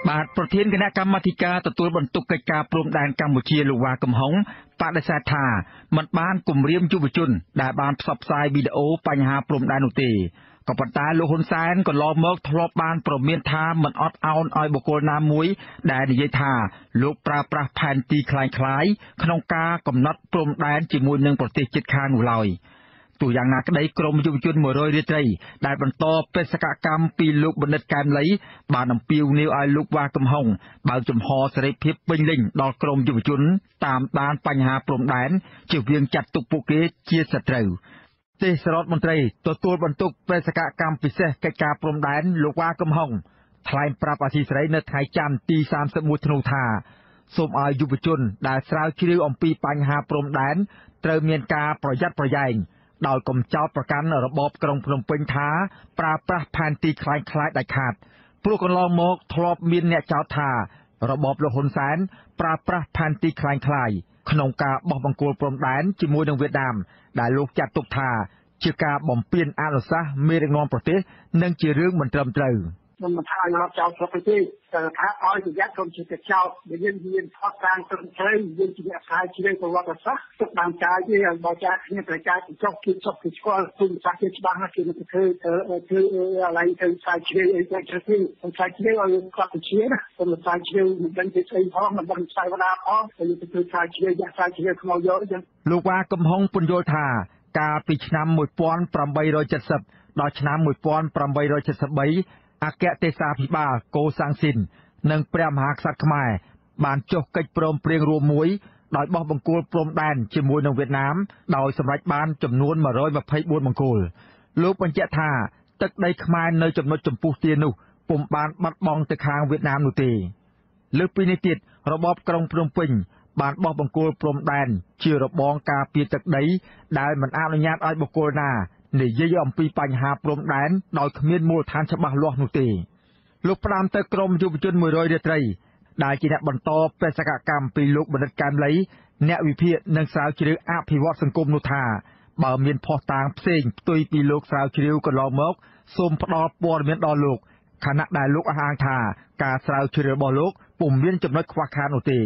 បាទប្រធានគណៈកម្មាធិការទទួលបន្ទុកកិច្ចការព្រំដែនកម្ពុជាលោកវ៉ាកំហុងបដិសេធថាមិនបានគម្រាមយុវជនដែលបានផ្សព្វផ្សាយវីដេអូបញ្ហាព្រំដែននោះទេក៏ប៉ុន្តែលោកហ៊ុនសែនកន្លងមកធ្លាប់បានប្រមានថាមិនអត់ឱនឲ្យបុគ្គលណាមួយដែលនិយាយថាលោកប្រើប្រាស់ផែនទីคล้ายក្នុងការកំណត់ព្រំដែនជាមួយនឹងប្រទេសជិតខាងនោះឡើយទោះយ៉ាងណាក្តីក្រមយុវជន100រាត្រីដែលបន្តបេសកកម្មពីលោកបណ្ឌិតកែមលីបានអំពាវនាវឲ្យលោកវ៉ាកំហុងបើកចំហសេរីភាពពេញលេញដល់ក្រមយុវជនតាមដានបញ្ហាព្រំដែនជៀសវាងចាត់ទុកពួកគេជាសត្រូវទេសរដ្ឋមន្ត្រីទទួលបន្ទុកបេសកកម្មពិសេសកិច្ចការព្រំដែនលោកវ៉ាកំហុងថ្លែងប្រាប់អធិស្រីនៅថ្ងៃច័ន្ទទី31ធ្នូថាសូមឲ្យយុវជនដែលស្រាវជ្រាវអំពីបញ្ហាព្រំដែនត្រូវមានការប្រយ័ត្នប្រយែងដោយកុំចោទប្រកាន់របបក្រុងភ្នំពេញថាប្រើប្រាស់ផែនទីคล้ายដាច់ខាតព្រោះកន្លងមកធ្លាប់មានអ្នកចោទថារបបលោកហ៊ុនសែនប្រើប្រាស់ផែនទីคล้ายក្នុងការបោះបង្គោលព្រំដែនជាមួយនឹងវៀតណាមដែលលោកចាត់ទុកថាជាការបំពានអនុសាសន៍មេដឹកនាំប្រទេសនិងជារឿងមិនត្រឹមត្រូវខ្ញុំមិនថាយកចោលស្រុកទេតែថាឲ្យប្រយ័ត្នកុំជាទៅចោលបើយើងមានផុសតាមត្រឹមត្រូវយើងជាអ្នកផ្សាយជ្រាបប្រវត្តិសាស្ត្រទុកបានចាយទេឲ្យបើចាគ្នាប្រកាសចុះគេចុះគេស្គាល់ទុំសាស្ត្រគេច្បាស់ណាស់គេនឹងធ្វើអាឡៃទៅផ្សាយជ្រាបអីទៅជ្រាបផ្សាយជ្រាបឲ្យគាត់ទៅជាណាខ្ញុំផ្សាយជ្រាបមិនដឹងទេស្អីផងមិនដឹងផ្សាយវណ្ណាផងហើយទៅធ្វើផ្សាយជ្រាបយ៉ាផ្សាយជ្រាបខ្មោចយកអញ្ចឹងលោកវ៉ាកំហុងពន្យល់ថាកាលពីឆ្នាំ1870ដល់ឆ្នាំ1873អគ្គទេសាភិបាលកូសាំងស៊ីននិងព្រះមហាក្សត្រខ្មែរបានចុះកិច្ចព្រមព្រៀងរួមមួយដោយបោះបង្គោលព្រំដែនជាមួយនឹងវៀតណាមដោយសម្រេចបានចំនួន124បង្គោលលោកបញ្ជាក់ថាទឹកដីខ្មែរនៅចំណុចចំពោះទានោះពុំបានបាត់បង់ទៅខាងវៀតណាមនោះទេលើសពីនេះទៀតរបបក្រុងភ្នំពេញបានបោះបង្គោលព្រំដែនជារបងការពារទឹកដីដែលមិនអនុញ្ញាតឲ្យបុគ្គលណានិយាយអំពីបញ្ហាព្រំដែនដោយគ្មានមូលដ្ឋានច្បាស់លាស់នោះទេលោកផ្ដាំទៅក្រមយុវជន100រាត្រីដែលជាអ្នកបន្តបេសកកម្មពីលោកបណ្ឌិតកែមលីអ្នកវិភាគនិងស្រាវជ្រាវអភិវឌ្ឍសង្គមនោះថាបើមានភស្តុតាងផ្សេងផ្ទុយពីលោកស្រាវជ្រាវកន្លងមកសូមផ្ដល់ព័ត៌មានដល់លោកខណៈដែលលោកអះអាងថាការស្រាវជ្រាវរបស់លោកពុំមានចំណុចខ្វះខាតនោះទេ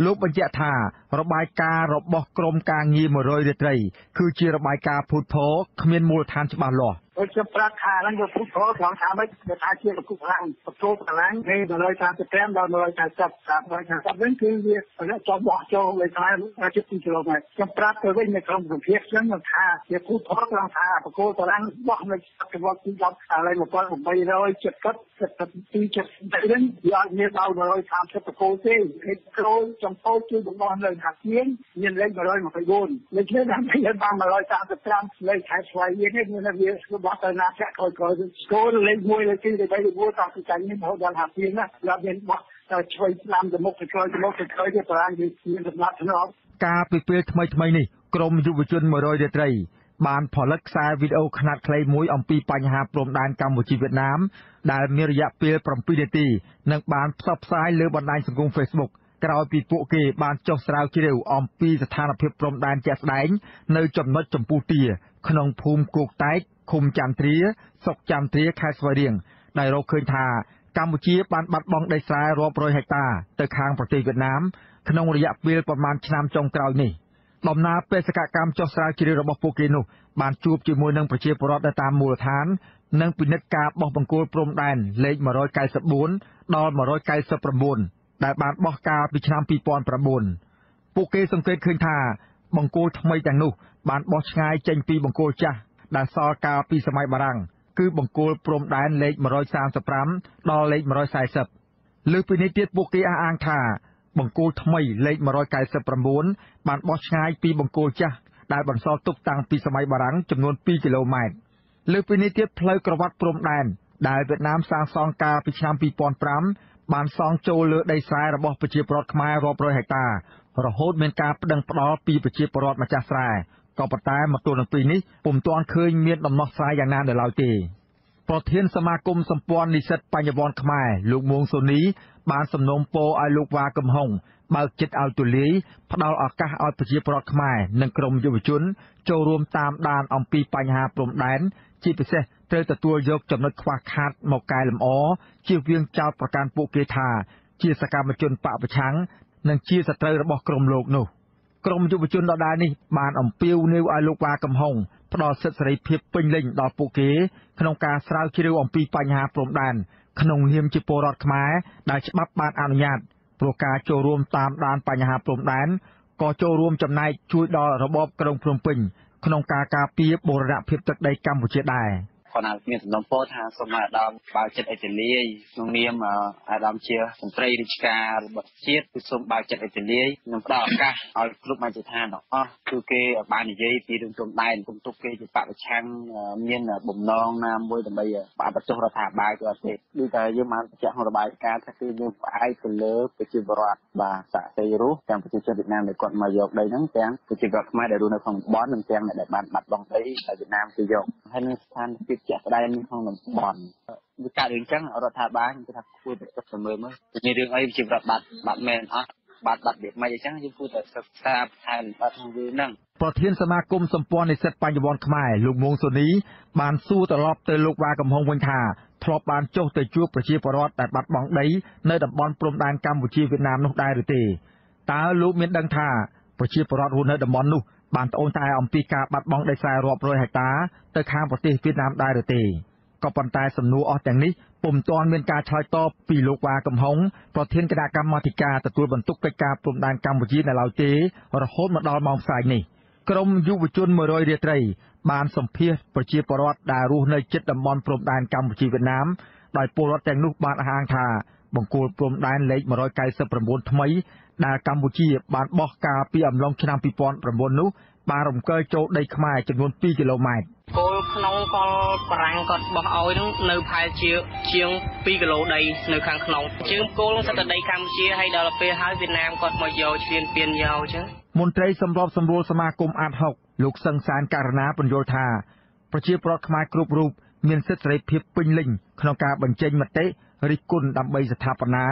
លោកបញ្ជាក់ថារបាយការណ៍របស់ក្រមការងារ100រាត្រីគឺជារបាយការណ៍ភូតភរគ្មានមូលដ្ឋានច្បាស់លាស់ខ្ញុំប្រាប់ថាហ្នឹងវាភូតភរត្រង់ថាមិនថាជាប្រគល់ខ្លាំងប្រគល់ខ្លាំងពេល135ដល់140តាម140វិញគឺវាចំបោះចូលលើខ្លាំងជិត2គីឡូម៉ែត្រខ្ញុំប្រាប់ទៅវិញនៅក្នុងសម្ភារខ្ញុំថាជាភូតភរត្រង់ថាប្រគល់ខ្លាំងបោះនៅសតវត្សទី10ឥឡូវ1870វិញវាអត់មានដល់130ប្រគល់ទេក្រូចចំពោះជួយបំបោះនៅខាងទៀងមានលេខ124លេខនេះដើម្បីឲ្យបាន135លេខខែស្វ័យនេះមានវាបោះទៅណាចាក់ក្រោយស្គរលេខ1លេខ2លេខ3លេខ4តាមពីចាញ់នេះរហូតដល់ហាទៀងណាវាមានបោះទៅឆ្វេងស្ដាំទៅមុខទៅក្រោយទៅមុខទៅក្រោយទៅបរាងវាមានដំណាក់ធ្នាប់ការពីពេលថ្មីនេះក្រមយុវជន100រាត្រីបានផលិតខ្សែវីដេអូខ្នាតខ្លីមួយអំពីបញ្ហាព្រំដែនកម្ពុជាវៀតណាមដែលមានរយៈពេល7នាទីនិងបានផ្សព្វផ្សាយលើបណ្ដាញសង្គម Facebook ក្រោយពីពួកគេបានចុះស្រាវជ្រាវអំពីស្ថានភាពព្រំដែនជាក់ស្ដែងនៅចំណុចចំពោះទាក្នុងភូមិគោកតែកឃុំចន្ទ្រាស្រុកចន្ទ្រាខេត្តស្វាយរៀងដែលរកឃើញថាកម្ពុជាបានបាត់បង់ដីស្រែរាប់រយហិកតាទៅខាងប្រទេសវៀតណាមក្នុងរយៈពេលប្រមាណឆ្នាំចុងក្រោយនេះដំណើរបេសកកម្មចុះស្រាវជ្រាវរបស់ពួកគេនោះបានជួបជាមួយនឹងប្រជាពលរដ្ឋនៅតាមមូលដ្ឋាននិងពិនិត្យការបោះបង្គោលព្រំដែនលេខ194ដល់199ដែលបានបោះកាលពីឆ្នាំ2009ពួកគេសង្កេតឃើញថាបង្គោលថ្មីទាំងនោះបានបោះឆ្ងាយចេញពីបង្គោលចាស់ដែលសល់កាលពីសម័យបារាំងគឺបង្គោលព្រំដែនលេខ135ដល់លេខ140លើសពីនេះទៀតពួកគេអះអាងថាបង្គោលថ្មីលេខ199បានបោះឆ្ងាយពីបង្គោលចាស់ដែលបន្សល់ទុកតាំងពីសម័យបារាំងចំនួន2គីឡូម៉ែត្រលើសពីនេះទៀតផ្លូវក្រវ៉ាត់ព្រំដែនដែលវៀតណាមសាងសង់កាលពីឆ្នាំ2005បានសង់ចូលលើដីស្រែរបស់ប្រជាពលរដ្ឋខ្មែររាប់រយហិកតារហូតមានការប្តឹងផ្តល់ពីប្រជាពលរដ្ឋម្ចាស់ស្រែក៏ប៉ុន្តែមកទល់នឹងពេលនេះពុំទាន់ឃើញមានដំណោះស្រាយយ៉ាងណានៅឡើយទេប្រធានសមាគមសម្ព័ន្ធនិស្សិតបញ្ញវន្តខ្មែរលោកមួងសូនីបានសំណូមពរឲ្យលោកវ៉ាកំហុងបើកចិត្តឲ្យទូលាយផ្ដល់ឱកាសឲ្យប្រជាពលរដ្ឋខ្មែរនិងក្រុមយុវជនចូលរួមតាមដានអំពីបញ្ហាព្រំដែនជាពិសេស ត្រូវទទួលយកចំណុចខ្វះខាតមកកែលម្អជៀសវាងចោទប្រកាន់ពួកគេថាជាសកម្មជនបកប្រឆាំងនិងជាសត្រូវរបស់ក្រុមលោកនោះក្រុមយុវជនដដែលនេះបានអំពាវនាវឲ្យលោកវ៉ាកំហុងផ្ដល់សិទ្ធិសេរីភាពពេញលេញដល់ពួកគេក្នុងការស្រាវជ្រាវអំពីបញ្ហាព្រំដែនក្នុងនាមជាពលរដ្ឋខ្មែរដែលច្បាប់បានអនុញ្ញាតព្រោះការចូលរួមតាមដានបញ្ហាព្រំដែនក៏ចូលរួមចំណែកជួយដល់របបក្រុងភ្នំពេញក្នុងការការពារបូរណភាពទឹកដីកម្ពុជាដែរគាត់អាចមានសំណពោថាសូមអាដាមបើកចិត្តអេតូលាយក្នុងនាមអាដាមជាមន្ត្រីរាជការរបស់ជាតិគឺសូមបើកចិត្តអេតូលាយនិងផ្ដល់ឱកាសឲ្យគ្រប់មជ្ឈដ្ឋានទាំងអស់គឺគេបាននិយាយពីរឿងព្រំដែនគុំទុកគេជាបកប្រឆាំងមានបំណងណាមួយដើម្បីបាក់បញ្ចុះរដ្ឋាភិបាលក៏ទេដូចតែយើងបានបញ្ជាក់ក្នុងរបាយការណ៍ថាគឺយើងផ្អែកទៅលើប្រជាពលរដ្ឋបាទសាក់សីរុសទាំងប្រជាជនវៀតណាមដែលគាត់មកយកដីហ្នឹងទាំងប្រជាពលរដ្ឋខ្មែរដែលរស់នៅក្នុងតំបន់និងទាំងអ្នកដែលបានបាត់បង់ដីដែលវៀតណាមគេយកហើយនឹងស្ថានភាពជាក់ស្ដែងក្នុងតំបន់វាកើតរឿងចឹងរដ្ឋាភិបាលគេថាគួរតែពិចារណាមើលមានរឿងអីជារដ្ឋបាត់មែនអត់បាត់វាមិនអញ្ចឹងយើងគួរតែសិក្សាបន្ថែមបាត់ក្នុងវាហ្នឹងប្រធានសមាគមសម្ព័ន្ធនិស្សិតបញ្ញវន្តខ្មែរលោកមួងសូនីបានសួរត្រឡប់ទៅលោកវ៉ាកំហុងវិញថាធ្លាប់បានចុះទៅជួបប្រជាពលរដ្ឋដែលបាត់បង់ដីនៅតំបន់ព្រំដែនកម្ពុជាវៀតណាមនោះដែរឬទេតើលោកមានដឹងថាប្រជាពលរដ្ឋរស់នៅតំបន់នោះបានត្អូញត្អែអំពីការបាត់បង់ដីស្រែរាប់រយហិកតាទៅខាងប្រទេសវៀតណាមដែរឬទេក៏ប៉ុន្តែសំណួរអស់ទាំងនេះពុំទាន់មានការឆ្លើយតបពីលោកវ៉ាកំហុងប្រធានគណៈកម្មាធិការទទួលបន្ទុកកិច្ចការព្រំដែនកម្ពុជានៅឡើយទេរហូតមកដល់ម៉ោងផ្សាយនេះក្រមយុវជន100រាត្រីបានសម្ភាសប្រជាពលរដ្ឋដែលរស់នៅជិតតំបន់ព្រំដែនកម្ពុជាវៀតណាមដោយពលរដ្ឋទាំងនោះបានអះអាងថាបង្គោលព្រំដែនលេខ199ថ្មីដែលកម្ពុជាបានបោះកាលពីអំឡុងឆ្នាំ2009នោះបានរំកិលចូលដីខ្មែរចំនួន2គីឡូម៉ែត្រគោលក្នុងកលបារាំងគាត់បោះឲ្យនឹងនៅផែជាង2គីឡូដីនៅខាងក្នុងជាងគោលសិទ្ធិដីកម្ពុជាហើយដល់ពេលហើយវៀតណាមគាត់មកយកឈ្លានពានយកអញ្ចឹងមន្ត្រីសម្របសម្រួលសមាគមអាត6លោកសឹងសានករណាបញ្យល់ថាប្រជាពលរដ្ឋខ្មែរគ្រប់រូបមានសិទ្ធិសេរីភាពពេញលេញក្នុងការបញ្ចេញមតិរិះគន់ដើម្បីស្ថាបនា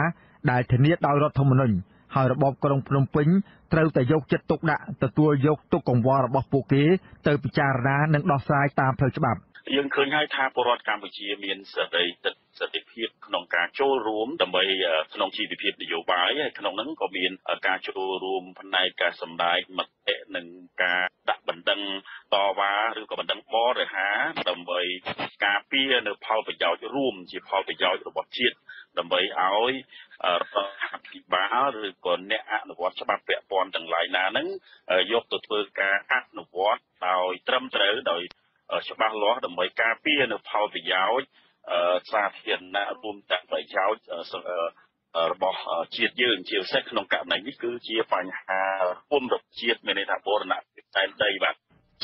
ដែលធានាដោយរដ្ឋធម្មនុញ្ញហើយរបបក្រុងភ្នំពេញត្រូវតែយកចិត្តទុកដាក់ទទួលយកទុកកង្វល់របស់ពួកគេទៅពិចារណានិងដោះស្រាយតាមផ្លូវច្បាប់យើងឃើញហើយថាពលរដ្ឋកម្ពុជាមានសិទ្ធិភាពក្នុងការចូលរួមដើម្បីក្នុងជីវភាពនយោបាយហើយក្នុងហ្នឹងក៏មានការចូលរួមផ្នែកការសម្ដែងមតិនិងការដាក់បណ្ដឹងតវ៉ាឬក៏បណ្ដឹងបរិហាដើម្បីការពារនៅផលប្រយោជន៍រួមជាផលប្រយោជន៍របស់ជាតិដើម្បីឲ្យរដ្ឋាភិបាលឬក៏អ្នកអនុវត្តច្បាប់ពាក់ព័ន្ធទាំងឡាយណាហ្នឹងយកទៅធ្វើការអនុវត្តដោយត្រឹមត្រូវដោយច្បាស់លាស់ដើម្បីការពារនៅផលប្រយោជន៍សាធារណៈរួមទាំងប្រយោជន៍របស់ជាតិយើងជាពិសេសក្នុងករណីនេះគឺជាបញ្ហារួមរបស់ជាតិមានន័យថាបូរណភាពដែនដីបាទ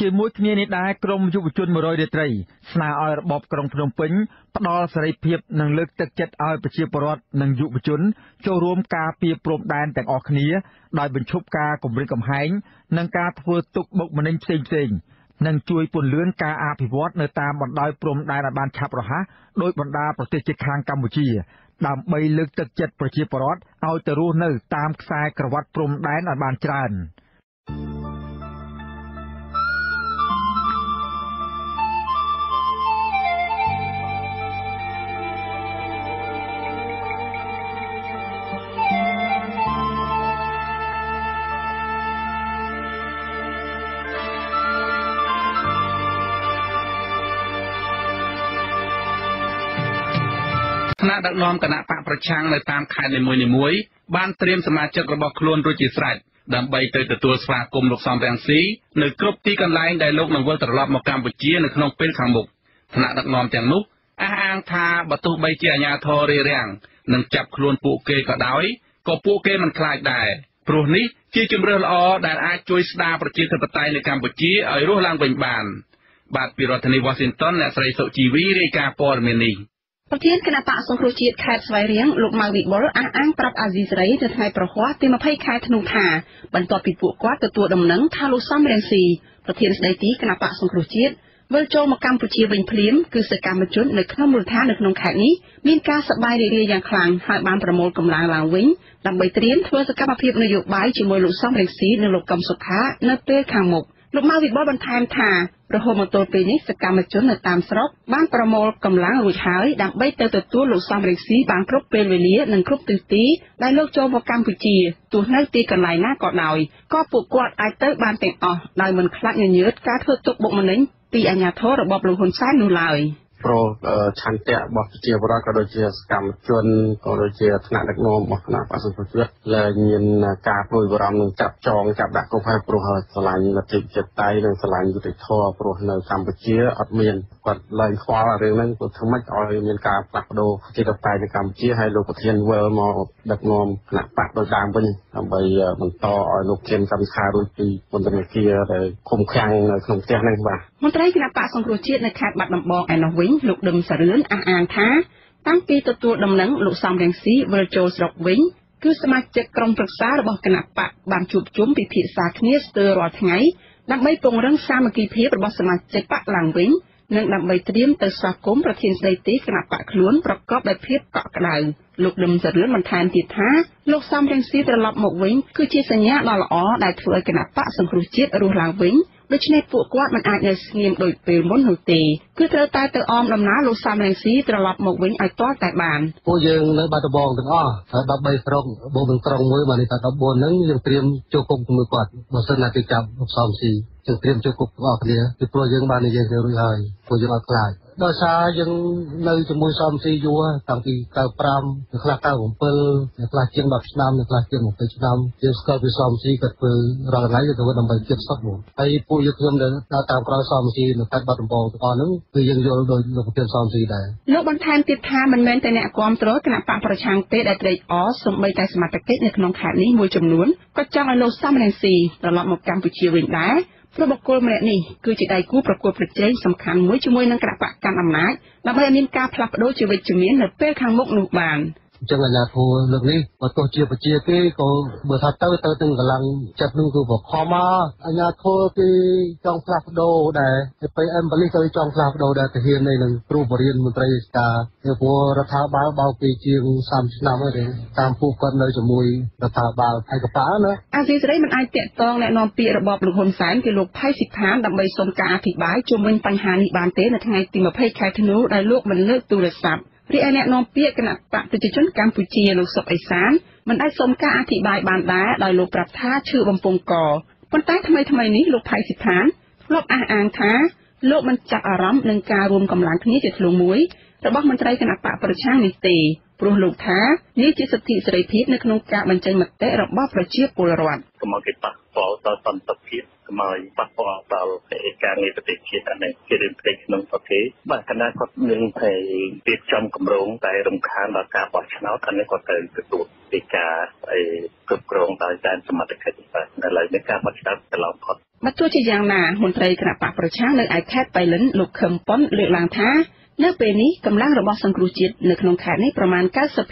ជាមួយគ្នានេះដែរក្រមយុវជន100រាត្រីស្នើឲ្យរបបក្រុងភ្នំពេញផ្ដល់សេរីភាពនិងលើកទឹកចិត្តឲ្យប្រជាពលរដ្ឋនិងយុវជនចូលរួមការពារព្រំដែនទាំងអស់គ្នាដោយបញ្ឈប់ការគំរាមកំហែងនិងការធ្វើទុកបុកម្នេញផ្សេងៗនិងជួយពន្លឿនការអភិវឌ្ឍនៅតាមបណ្ដោយព្រំដែនឲ្យបានឆាប់រហ័សដោយបណ្ដាប្រទេសជិតខាងកម្ពុជាដើម្បីលើកទឹកចិត្តប្រជាពលរដ្ឋឲ្យទៅរស់នៅតាមខ្សែក្រវ៉ាត់ព្រំដែនឲ្យបានច្រើនថ្នាក់ដឹកនាំគណៈបកប្រឆាំងនៅតាមខេត្តនីមួយៗបានត្រៀមសមាជិករបស់ខ្លួនរួចជាស្រេចដើម្បីទៅទទួលស្វាគមន៍លោកសំរងស៊ីនៅគ្រប់ទីកន្លែងដែលលោកនឹងវិលត្រឡប់មកកម្ពុជានៅក្នុងពេលខាងមុខថ្នាក់ដឹកនាំទាំងនោះអះអាងថាបើទោះបីជាអាជ្ញាធររារាំងនិងចាប់ខ្លួនពួកគេក៏ដោយក៏ពួកគេមិនខ្លាចដែរព្រោះនេះជាជំរើសល្អដែលអាចជួយស្ដារប្រជាធិបតេយ្យនៅកម្ពុជាឲ្យរស់ឡើងវិញបានបាទពីរដ្ឋធានី Washington អ្នកស្រីសុជីវីរាយការណ៍ព័ត៌មាននេះប្រធានគណៈបកសង្គ្រោះជាតិខេត្តស្វាយរៀងលោកម៉ៅវិបុលអះអាងប្រាប់អាស៊ីសេរីនៅថ្ងៃប្រហ័សទី20ខែធ្នូថាបន្ទាប់ពីពួកគាត់ទទួលដំណឹងថាលោកសំរងស៊ីប្រធានស្ដីទីគណៈបកសង្គ្រោះជាតិវិលចូលមកកម្ពុជាវិញភ្លាមគឺសកម្មជននៅក្នុងមូលដ្ឋាននៅក្នុងខេត្តនេះមានការសប្បាយរីករាយយ៉ាងខ្លាំងហើយបានប្រមូលកម្លាំងឡើងវិញដើម្បីត្រៀមធ្វើសកម្មភាពនយោបាយជាមួយលោកសំរងស៊ីនិងលោកកឹមសុខានៅពេលខាងមុខលោកម៉ៅវិបុលបន្ថែមថា រហូតមកទល់ពេលនេះសកម្មជននៅតាមស្រុកបានប្រមូលកម្លាំងរួចហើយដើម្បីទៅទទួលលោកសំរងស៊ីបានគ្រប់ពេលវេលានិងគ្រប់ទិសទីដែលលោកចូលមកកម្ពុជាទោះនៅទីកន្លែងណាក៏ដោយក៏ពួកគាត់អាចទៅបានទាំងអស់ដោយមិនខ្លាចញញើតការធ្វើទុកបុកម្នេញពីអាជ្ញាធររបបលោកហ៊ុនសែននោះឡើយព្រោះឆន្ទៈរបស់ប្រជាពលរដ្ឋក៏ដូចជាសកម្មជនក៏ដូចជាថ្នាក់ដឹកនាំរបស់គណៈបក្សសង្គ្រោះជាតិលែងមានការព្រួយបារម្ភនឹងចាប់ដាក់គុកហើយព្រោះស្រឡាញ់លទ្ធិជាតិតៃនិងស្រឡាញ់យុត្តិធម៌ព្រោះនៅកម្ពុជាអត់មានគាត់លែងខ្វល់រឿងហ្នឹងព្រោះធ្វើម៉េចឲ្យមានការផ្លាស់ប្ដូរជាតៃនៅកម្ពុជាហើយលោកប្រធានវិលមកដឹកនាំគណៈបក្សដោយដើមវិញដើម្បីបន្តឲ្យលោកធានកម្មខារួចពីពន្ធនាគារដែលឃុំឃាំងនៅក្នុងផ្ទះហ្នឹងបាទមន្ត្រីគណៈបក្សសង្គ្រោះជាតិនៅខេត្តបាត់ដំបងឯណោះវិញលោកដឹមសារឿនអះអាងថាតាំងពីទទួលដំណឹងលោកសំរងស៊ីវិលចូលស្រុកវិញគឺសមាជិកក្រុមប្រឹក្សារបស់គណៈបក្សបានជួបជុំពិភាក្សាគ្នាស្ទើររាល់ថ្ងៃដើម្បីពង្រឹងសាមគ្គីភាពរបស់សមាជិកបក្សឡើងវិញនិងដើម្បីត្រៀមទៅស្វាគមន៍ប្រធានស្ដីទីគណៈបក្សខ្លួនប្រកបដោយភាពកក់ក្ដៅលោកដឹមសារឿនបន្ថែមទៀតថាលោកសំរងស៊ីត្រឡប់មកវិញគឺជាសញ្ញាដ៏ល្អដែលធ្វើឲ្យគណៈបក្សសង្គ្រោះជាតិរស់ឡើងវិញដូច្នេះពួកគាត់មិនអាចនៅស្ងៀមដូចពេលមុននោះទេគឺត្រូវតែទៅអមដំណើរលោកសំរងស៊ីត្រឡប់មកវិញឲ្យទាល់តែបានពួកយើងនៅបាត់ដំបងទាំងអស់13ក្រុងបូកនឹងក្រុងមួយបាននេះថា14ហ្នឹងយើងត្រៀមចូលគុកជាមួយគាត់បើសិនណាគេចាប់លោកសំស៊ីយើងត្រៀមចូលគុកទាំងអស់គ្នាពីព្រោះយើងបាននិយាយគ្នារួចហើយពួកយើងអត់ខ្លាចដោយសារយើងនៅជាមួយសំស៊ីយូរតាំងពី95ខ្លះ97ខ្លះជាង10ឆ្នាំខ្លះជាង20ឆ្នាំយើងស្គាល់ពីសំស៊ីគាត់ធ្វើរាល់ថ្ងៃទៅដើម្បីជិតសុខមកហើយពួកយើងខ្ញុំនៅតាមក្រោយសំស៊ីនៅខេត្តបាត់ដំបងទាំងអស់ហ្នឹងគឺយើងយល់ដោយលោកប្រធានសំស៊ីដែរលោកបន្ថែមទៀតថាមិនមែនតែអ្នកគាំទ្រគណៈបកប្រឆាំងទេដែលត្រេកអរសូម្បីតែសមាជិកនៅក្នុងខេត្តនេះមួយចំនួនក៏ចង់ឲ្យលោកសំរងស៊ីត្រឡប់មកកម្ពុជាវិញដែរព្រោះបុគ្គលម្នាក់នេះគឺជាដៃគូប្រកួតប្រជែងសំខាន់មួយជាមួយនឹងគណៈបកកាន់អំណាចដើម្បីឲ្យមានការផ្លាស់ប្ដូរជាវិជ្ជមាននៅពេលខាងមុខនោះបានអញ្ចឹងអាជ្ញាធរលើកនេះបើទោះជាប្រជាគេក៏បើថាទៅទាំងកម្លាំងចិត្តនឹងគឺបខំមកអាជ្ញាធរគេចង់ផ្លាស់ប្ដូរដែរពេលប៉ូលីសក៏ចង់ផ្លាស់ប្ដូរដែរទាហាននឹងគ្រូបរិញ្ញាមន្ត្រីរាជការព្រោះរដ្ឋាភិបាលបោកពីជាង30ឆ្នាំហើយតាមពួកគាត់នៅជាមួយរដ្ឋាភិបាលឯកបៈណាអាស៊ីសេរីមិនអាចតាក់ទងแนะនាំពាក្យរបបលោកហ៊ុនសែនគឺលោកផៃស៊ីផានដើម្បីសុំការអធិប្បាយជុំវិញបញ្ហានេះបានទេនៅថ្ងៃទី20ខែធ្នូដែលលោកមិនលើកទូរស័ព្ទរីឯអ្នកនាំពាក្យគណៈបកប្រជាជនកម្ពុជាលោកសុកអេសានមិនអាចសុំការអធិប្បាយបានដែរដោយលោកប្រាប់ថាឈឺបំពង់កប៉ុន្តែថ្មីនេះលោកផៃស៊ីផានធ្លាប់អះអាងថាលោកមិនចាប់អារម្មណ៍នឹងការរួមកម្លាំងគ្នាជាធ្លុងមួយរបស់មន្ត្រីគណៈបកប្រឆាំងនេះទេព្រោះលោកថានេះជាសិទ្ធិសេរីភាពនៅក្នុងការបញ្ចេញមតិរបស់ប្រជាពលរដ្ឋកុំឲ្យគេប៉ះពាល់ដល់សន្តិភាពកុំឲ្យប៉ះពាល់ដល់ការងារប្រទេសជាតិអានេះជារឿងផ្ទៃក្នុងប្រទេសបាទគណៈគាត់មានតែរៀបចំគម្រោងតែរំខានដល់ការបោះឆ្នោតអានេះគាត់ទៅទទួលពីការគ្រប់គ្រងដោយដែនសមត្ថកិច្ចបាទឥឡូវនេះការបោះឆ្នោតកន្លងផុតបើទោះជាយ៉ាងណាមន្ត្រីគណៈបកប្រឆាំងនៅឯខេត្តបៃលិនលោកខឹមប៉ុនលើកឡើងថានៅពេលនេះកម្លាំងរបស់សង្គ្រោះជាតិនៅក្នុងខេត្តនេះប្រមាណ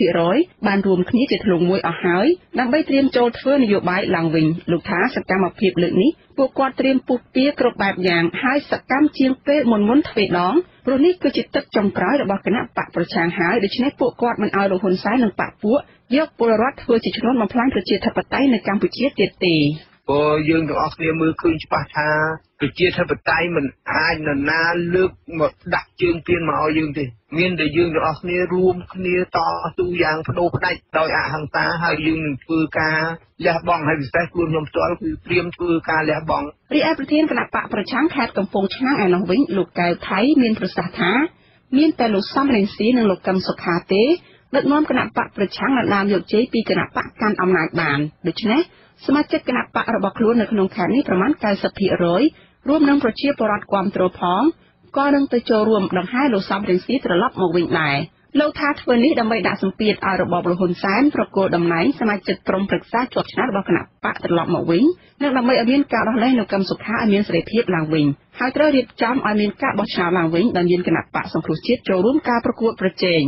90% បានរួមគ្នាជាធ្លុងមួយអស់ហើយដើម្បីត្រៀមចូលធ្វើនយោបាយឡើងវិញលោកថាសកម្មភាពលើកនេះពួកគាត់ត្រៀមពុះទាគ្រប់បែបយ៉ាងហើយសកម្មជាងពេលមុនទ្វេដងព្រោះនេះគឺជាទឹកចុងក្រោយរបស់គណៈបកប្រឆាំងហើយដូច្នេះពួកគាត់មិនឲ្យលោកហ៊ុនសែននិងបកពួកយកពលរដ្ឋធ្វើជាឈ្នួលបំផ្លាញប្រជាធិបតេយ្យនៅកម្ពុជាទៀតទេព្រោះយើងទាំងអស់គ្នាមើលឃើញច្បាស់ថាប្រជាធិបតេយ្យមិនអាចនរណាលើកមកដាក់ជើងពៀនមកឲ្យយើងទេមានតែយើងទាំងអស់គ្នារួមគ្នាតស៊ូយ៉ាងបដូរផ្ដាច់ដោយអហិង្សាហើយយើងនឹងធ្វើការលះបង់ហើយពិសេសខ្លួនខ្ញុំផ្ទាល់គឺត្រៀមធ្វើការលះបង់រីឯប្រធានគណៈបកប្រឆាំងខេត្តកំពង់ឆ្នាំងឯណោះវិញលោកកែវថៃមានប្រសាសន៍ថាមានតែលោកសំរងស៊ីនិងលោកកឹមសុខាទេដឹកនាំគណៈបកប្រឆាំងបានយកជ័យពីគណៈបកកាន់អំណាចបានដូច្នេះសមាជិកគណៈបករបស់ខ្លួននៅក្នុងខេត្តនេះប្រមាណ 90% រួមនឹងប្រជាពលរដ្ឋគាំទ្រផងក៏នឹងទៅចូលរួមដង្ហែលោកសំរងស៊ីត្រឡប់មកវិញដែរលោកថាធ្វើនេះដើម្បីដាក់សម្ពាធឲ្យរបបលោកហ៊ុនសែនប្រគល់តំណែងសមាជិកក្រុមប្រឹក្សាជាប់ឆ្នោតរបស់គណៈបកត្រឡប់មកវិញនិងដើម្បីឲ្យមានការដោះលែងលោកកឹមសុខាឲ្យមានសេរីភាពឡើងវិញហើយត្រូវរៀបចំឲ្យមានការបោះឆ្នោតឡើងវិញដោយមានគណៈបកសង្គ្រោះជាតិចូលរួមការប្រកួតប្រជែង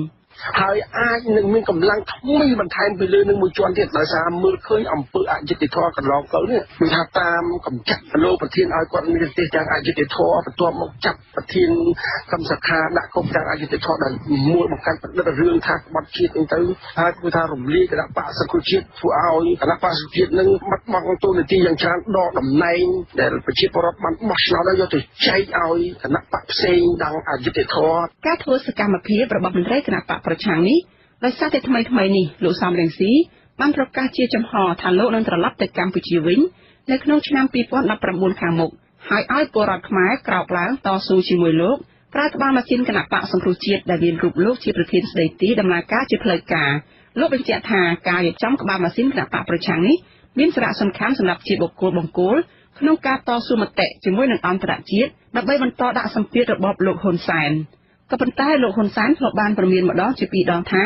ហើយអាចនឹងមានកម្លាំងថ្មីបន្ថែមពីលើនឹងមួយជាន់ទៀតដោយសារមើលឃើញអំពើអយុត្តិធម៌កន្លងទៅនេះគឺថាតាមកម្ចាត់លោកប្រធានឲ្យគាត់មានទេសយ៉ាងអយុត្តិធម៌បន្ទាប់មកចាប់ប្រធានកម្មសខាដាក់គុកយ៉ាងអយុត្តិធម៌ដោយមួយបង្កើតប្រឌិតរឿងថាក្បត់ជាតិហ្នឹងទៅហើយគឺថារំលាយគណៈបកសង្គ្រោះជាតិធ្វើឲ្យគណៈបកសង្គ្រោះជាតិនឹងបាត់បង់តួនាទីយ៉ាងច្រើនដកតំណែងដែលប្រជាពលរដ្ឋបានបោះឆ្នោតហើយយកទៅចែកឲ្យគណៈបកផ្សេងដល់អយុត្តិធម៌ការធ្វើសកម្មភាពរបស់មន្ត្រីគណៈបកប្រឆាំងនេះដោយសារតែថ្មីនេះលោកសំរងស៊ីបានប្រកាសជាចំហថាលោកនឹងត្រឡប់ទៅកម្ពុជាវិញនៅក្នុងឆ្នាំ2019ខាងមុខហើយឲ្យពលរដ្ឋខ្មែរក្រោកឡើងតស៊ូជាមួយលោកប្រើក្បាលម៉ាស៊ីនគណៈបកសង្គ្រោះជាតិដែលមានរូបលោកជាប្រធានស្ដីទីដំណើរការជាផ្លូវការលោកបញ្ជាក់ថាការរៀបចំក្បាលម៉ាស៊ីនគណៈបកប្រឆាំងនេះមានសារៈសំខាន់សម្រាប់ជាបុគ្គលបង្គោលក្នុងការតស៊ូមតិជាមួយនឹងអន្តរជាតិដើម្បីបន្តដាក់សម្ពាធរបបលោកហ៊ុនសែនក៏ប៉ុន្តែលោកហ៊ុនសែនធ្លាប់បានប្រមានម្ដងជាពីរដងថា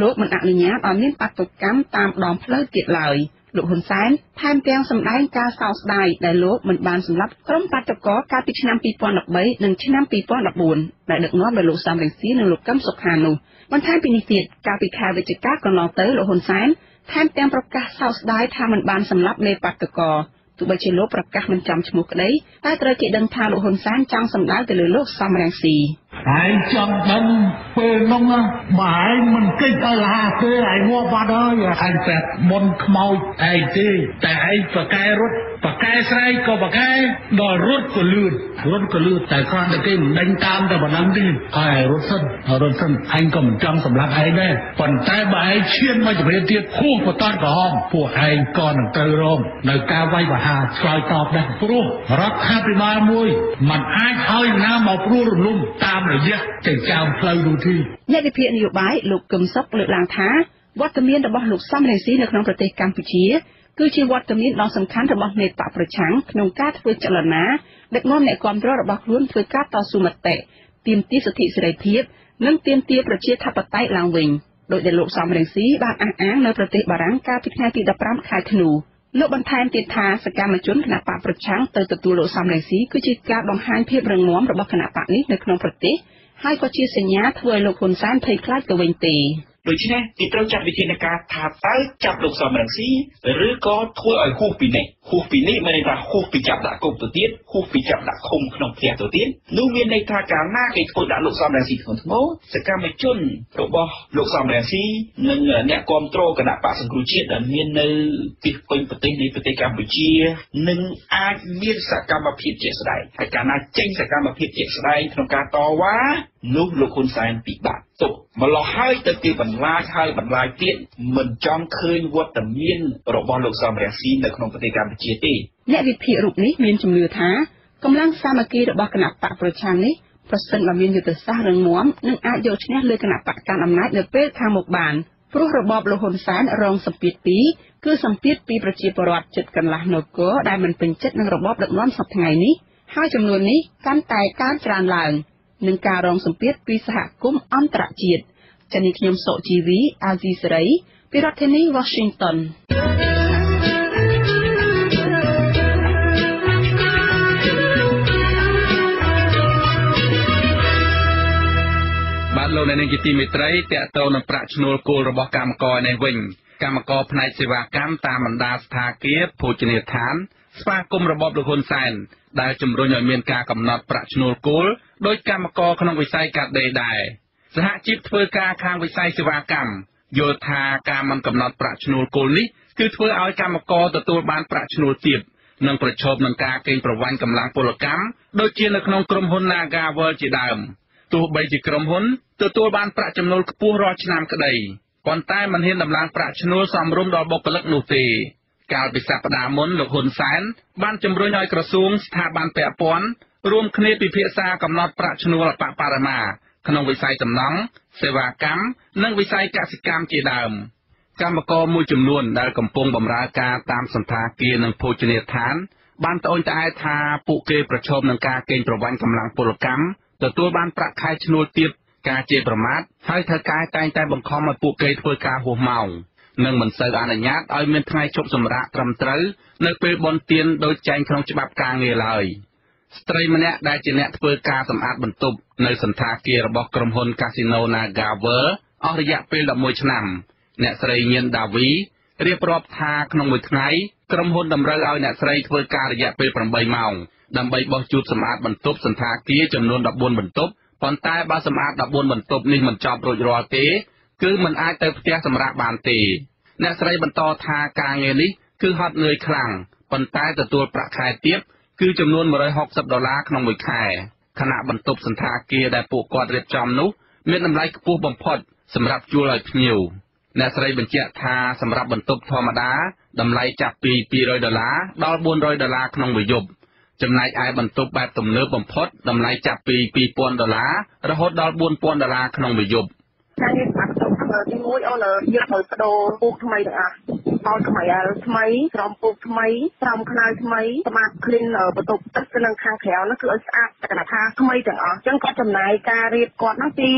លោកមិនអនុញ្ញាតឲ្យមានបាតុកម្មតាមដងផ្លូវទៀតឡើយលោកហ៊ុនសែនថែមទាំងសម្ដែងការសោកស្ដាយដែលលោកមិនបានសម្លាប់ក្រុមបាតុករកាលពីឆ្នាំ2013និងឆ្នាំ2014ដែលដឹកនាំដោយលោកសំរងស៊ីនិងលោកកឹមសុខានោះបន្ថែមពីនេះទៀតកាលពីខែវិច្ឆិកាកន្លងទៅលោកហ៊ុនសែនថែមទាំងប្រកាសសោកស្ដាយថាមិនបានសម្លាប់មេបាតុករទោះបីជាលោកប្រកាសមិនចាំឈ្មោះក្តីតែត្រូវគេដឹងថាលោកហ៊ុនសែនចង់សម្ដៅទៅលើលោកសំរងស៊ីហើយចង់ដឹងពេលនោះបើឯងមិនកិច្ចឲ្យលាទេឯងងាប់បាត់ហើយឯងតែមុនខ្មោចឯងទេតែឯងប្រកែរត់ប្រកែស្រែកក៏ប្រកែដល់រត់ក៏លឿនតែគ្រាន់តែគេមិនដេញតាមតែប៉ុណ្ណឹងទេហើយរត់សិនឯងក៏មិនចង់សម្លាប់ឯងដែរប៉ុន្តែបើឯងឈានមកជំរាបទៀតហួសបតតក្រហមពួកឯងក៏នឹងត្រូវរងនៅការវាយប្រហារឆ្លើយតបដែរព្រោះរដ្ឋាភិបាលមួយមិនអាចឲ្យណាមកព្រួលរំលំតាមរយៈចិញ្ចើមផ្លូវនោះទេអ្នកវិភាគនយោបាយលោកកឹមសុខលើកឡើងថាវត្តមានរបស់លោកសំរងស៊ីនៅក្នុងប្រទេសកម្ពុជាគឺជាវត្តមានដ៏សំខាន់របស់មេបកប្រឆាំងក្នុងការធ្វើចលនាដឹកនាំអ្នកគាំទ្ររបស់ខ្លួនធ្វើការតស៊ូមតិទាមទារសិទ្ធិសេរីភាពនិងទាមទារប្រជាធិបតេយ្យឡើងវិញដោយដែលលោកសំរងស៊ីបានអះអាងនៅប្រទេសបារាំងកាលពីថ្ងៃទី15ខែធ្នូលោកបន្ថែមទៀតថាសកម្មជនគណបកប្រឆាំងទៅទទួលលោកសំរងស៊ីគឺជាការបង្ហាញភាពរឹងមាំរបស់គណបកនេះនៅក្នុងប្រទេសហើយក៏ជាសញ្ញាធ្វើឲ្យលោកហ៊ុនសែនភ័យខ្លាចទៅវិញទេដូច្នេះគេត្រូវចាត់វិធានការថាតើចាប់លោកសំរងស៊ីឬក៏ធ្វើឲ្យហួសពីនេះមានន័យថាហួសពីចាប់ដាក់គុកទៅទៀតហួសពីចាប់ដាក់ឃុំក្នុងផ្ទះទៅទៀតនោះមានន័យថាកាលណាគេធ្វើដាក់លោកសំរងស៊ីធ្ងន់ធ្ងរសកម្មជនរបស់លោកសំរងស៊ីនិងអ្នកគាំទ្រគណៈបកសង្គ្រោះជាតិដែលមាននៅទីពេញប្រទេសនៃប្រទេសកម្ពុជានឹងអាចមានសកម្មភាពជាក់ស្ដែងហើយកាលណាចេញសកម្មភាពជាក់ស្ដែងក្នុងការតវ៉ានោះលោកហ៊ុនសែនពិបាកទុកម្លោះហើយទៅទីបន្លាយទៀតមិនចង់ឃើញវត្តមានរបស់លោកសំរងស៊ីនៅក្នុងប្រទេសកម្ពុជាទេអ្នកវិភាគរូបនេះមានជំនឿថាកម្លាំងសាមគ្គីរបស់គណៈបកប្រឆាំងនេះប្រសិនបើមានយុទ្ធសាស្ត្ររឹងមាំនឹងអាចយកឈ្នះលើគណៈបកកាន់អំណាចនៅពេលខាងមុខបានព្រោះរបបលោកហ៊ុនសែនរងសម្ពាធគឺសម្ពាធពីប្រជាពលរដ្ឋជិតកន្លះនគរដែលមិនពេញចិត្តនឹងរបបដឹកនាំសប្តាហ៍ថ្ងៃនេះហើយចំនួននេះកាន់តែកើនច្រើនឡើងនឹងការរងសម្ពាធពីសហគមន៍អន្តរជាតិចា៎នេះខ្ញុំសុជីវីអាស៊ីសេរីពីរដ្ឋធានី Washington បាទលោកអ្នកនាងជាទីមេត្រីតកតទៅនឹងប្រាក់ឈ្នួលគោលរបស់កម្មករនេះវិញកម្មករផ្នែកសេវាកម្មតាមបណ្ដាស្ថានភាពភោជនីយដ្ឋានស្វាគមន៍របបលោកហ៊ុនសែនដែលជំរុញឲ្យមានការកំណត់ប្រាក់ឈ្នួលគោលដោយកម្មករក្នុងវិស័យកាត់ដេរដែរសហជីពធ្វើការខាងវិស័យសេវាកម្មយល់ថាការមិនកំណត់ប្រាក់ឈ្នួលគោលនេះគឺធ្វើឲ្យកម្មករទទួលបានប្រាក់ឈ្នួលទាបនិងប្រឈមនឹងការកេងប្រវ័ញ្ចកម្លាំងពលកម្មដូចជានៅក្នុងក្រុមហ៊ុន Naga World ជាដើមទោះបីជាក្រុមហ៊ុនទទួលបានប្រាក់ចំណូលខ្ពស់រាល់ឆ្នាំក្តីប៉ុន្តែមិនហ៊ានដំឡើងប្រាក់ឈ្នួលសមរម្យដល់បុគ្គលិកនោះទេកាលពីសប្តាហ៍មុនលោកហ៊ុនសែនបានជំរុញឲ្យក្រសួងស្ថាប័នពាក់ព័ន្ធរួមគ្នាពិភាក្សាកំណត់ប្រាក់ឈ្នួលអបបរមាក្នុងវិស័យសំណង់សេវាកម្មនិងវិស័យកសិកម្មជាដើមកម្មករមួយចំនួនដែលកំពុងបម្រើការតាមសន្តាគារនិងភោជនីយដ្ឋានបានត្អូញត្អែថាពួកគេប្រឈមនឹងការកេងប្រវ័ញ្ចកម្លាំងពលកម្មទទួលបានប្រាក់ខែឈ្នួលទាបការជេរប្រមាថហើយថៅកែតែងតែបង្ខំឲ្យពួកគេធ្វើការហួសម៉ោងនិងមិនសូវអនុញ្ញាតឲ្យមានថ្ងៃឈប់សម្រាកត្រឹមត្រូវនៅពេលបុណ្យទានដោយចែងក្នុងច្បាប់ការងារឡើយស្ត្រីម្នាក់ដែលជាអ្នកធ្វើការសម្អាតបន្ទប់នៅសន្តាគាររបស់ក្រុមហ៊ុន Casino Naga World អស់រយៈពេល11ឆ្នាំអ្នកស្រីញៀនដាវីរៀបរាប់ថាក្នុងមួយថ្ងៃក្រុមហ៊ុនតម្រូវឲ្យអ្នកស្រីធ្វើការរយៈពេល8ម៉ោងដើម្បីបោះជូតសម្អាតបន្ទប់សន្តាគារចំនួន14បន្ទប់ប៉ុន្តែបើសម្អាត14បន្ទប់នេះមិនចប់រួចរាល់ទេគឺមិនអាចទៅផ្ទះសម្រាប់បានទេអ្នកស្រីបន្តថាការងារនេះគឺហត់នឿយខ្លាំងប៉ុន្តែទទួលប្រាក់ខែទាបគឺចំនួន$160ក្នុងមួយខែខណៈបន្ទប់សន្តាគារដែលពួកគាត់រៀបចំនោះមានតម្លៃខ្ពស់បំផុតសម្រាប់ជួលឲ្យភ្ញៀវអ្នកស្រីបញ្ជាក់ថាសម្រាប់បន្ទប់ធម្មតាតម្លៃចាប់ពី$200ដល់$400ក្នុងមួយយប់ចំណែកឯបន្ទប់បែបទំនើបបំផុតតម្លៃចាប់ពី$2,000រហូតដល់$4,000ក្នុងមួយយប់ការងារបាក់ទៅទីមួយអូនយើងត្រូវបដូរពូកថ្មីទាំងអស់ដល់ថ្មីថ្មីស្រោមពូកថ្មីស្រោមខ្នើយថ្មីសម្រាប់ clean បន្ទប់ទឹកនៅខាងក្រៅនោះគឺឲ្យស្អាតតែថាថ្មីទាំងអស់អញ្ចឹងគាត់ចំណាយការរៀបគាត់ហ្នឹងពី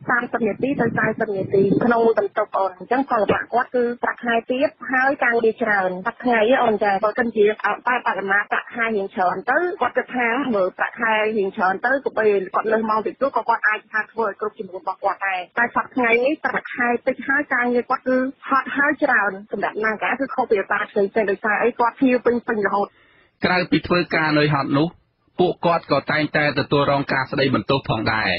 30នាទីទៅ40នាទីក្នុងបន្ទប់អូនអញ្ចឹងគាត់របស់គាត់គឺប្រាក់ខែទាបហើយការងារច្រើនប្រាក់ថ្ងៃអូនចាបើមិនជាបែបបរិមាណប្រាក់ខែរៀងច្រើនទៅគាត់គិតថាមើលប្រាក់ខែរៀងច្រើនទៅក៏ពេលគាត់លើសម៉ោងតិចតួចក៏គាត់អាចថាធ្វើឲ្យគ្រប់ចំនួនរបស់គាត់ដែរតែសប្តាហ៍ថ្ងៃនេះប្រាក់ខែតិចហើយការងារគាត់គឺហត់ហើយច្រើនសម្រាប់នាងកាគឺខុសពីតាផ្សេងៗដោយសារអីគាត់ធៀវពេញរហូតក្រៅពីធ្វើការនឿយហត់នោះពួកគាត់ក៏តែងតែទទួលរងការស្ដីបន្ទោសផងដែរ